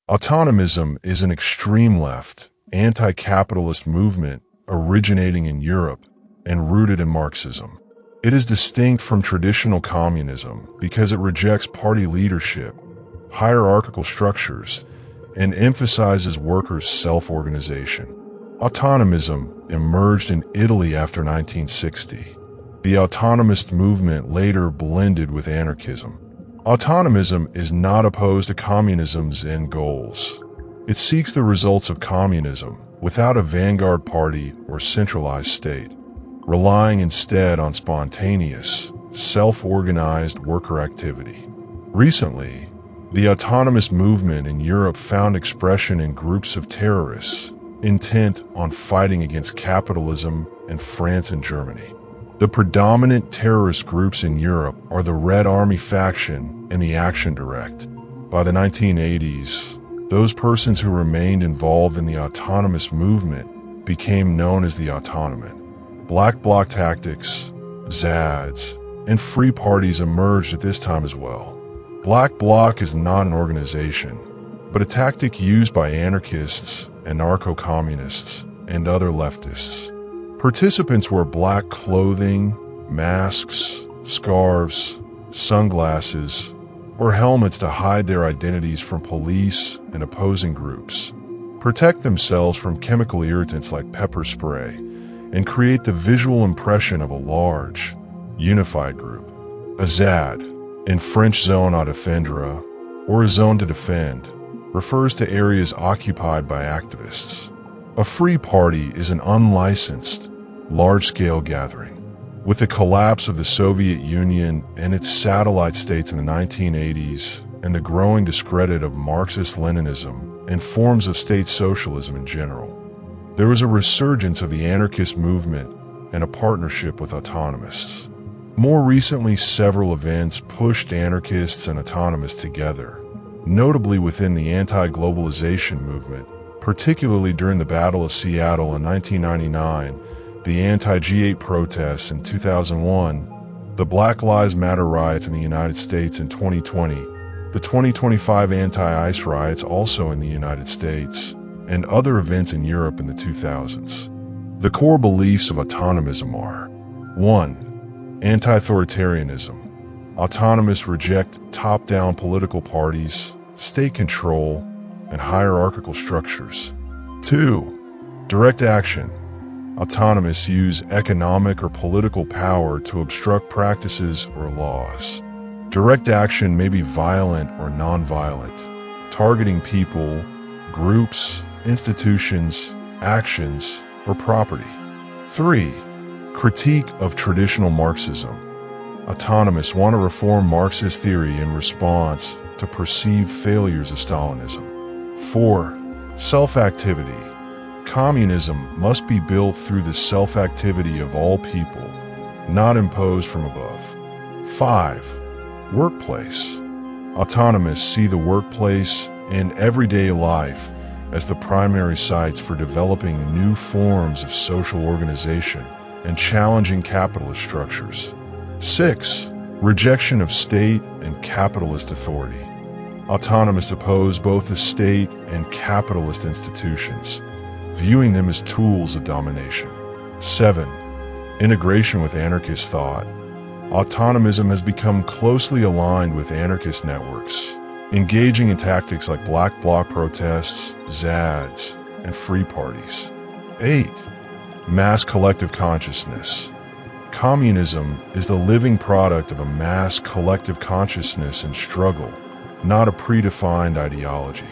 Autonomism is an extreme left, anti-capitalist movement originating in Europe and rooted in Marxism. It is distinct from traditional communism because it rejects party leadership, hierarchical structures, and emphasizes workers' self-organization. Autonomism emerged in Italy after 1960. The autonomist movement later blended with anarchism. Autonomism is not opposed to communism's end goals. It seeks the results of communism without a vanguard party or centralized state, relying instead on spontaneous, self-organized worker activity. Recently, the autonomous movement in Europe found expression in groups of terrorists intent on fighting against capitalism in France and Germany. The predominant terrorist groups in Europe are the Red Army faction and the Action Direct. By the 1980s, those persons who remained involved in the autonomous movement became known as the Autonomen. Black Bloc tactics, ZADs, and free parties emerged at this time as well. Black Bloc is not an organization, but a tactic used by anarchists, anarcho-communists, and other leftists. Participants wore black clothing, masks, scarves, sunglasses, or helmets to hide their identities from police and opposing groups, protect themselves from chemical irritants like pepper spray, and create the visual impression of a large, unified group. A ZAD, in French zone à défendre, or a zone to defend, refers to areas occupied by activists. A free party is an unlicensed, large-scale gathering. With the collapse of the Soviet Union and its satellite states in the 1980s, and the growing discredit of Marxist-Leninism and forms of state socialism in general, there was a resurgence of the anarchist movement and a partnership with autonomists. More recently, several events pushed anarchists and autonomists together, notably within the anti-globalization movement, particularly during the Battle of Seattle in 1999, the anti-G8 protests in 2001, the Black Lives Matter riots in the United States in 2020, the 2025 anti-ICE riots also in the United States, and other events in Europe in the 2000s. The core beliefs of autonomism are: 1. Anti-authoritarianism. Autonomists reject top-down political parties, state control, and hierarchical structures. 2. Direct action. Autonomists use economic or political power to obstruct practices or laws. Direct action may be violent or non-violent, targeting people, groups, institutions, actions, or property. 3. Critique of traditional Marxism. Autonomists want to reform Marxist theory in response to perceived failures of Stalinism. 4. Self-activity. Communism must be built through the self-activity of all people, not imposed from above. 5. Workplace. Autonomists see the workplace and everyday life as the primary sites for developing new forms of social organization and challenging capitalist structures. 6. Rejection of state and capitalist authority. Autonomists oppose both the state and capitalist institutions, viewing them as tools of domination. 7. Integration with anarchist thought. Autonomism has become closely aligned with anarchist networks, engaging in tactics like Black Bloc protests, ZADs, and free parties. 8. Mass collective consciousness. Communism is the living product of a mass collective consciousness and struggle, not a predefined ideology.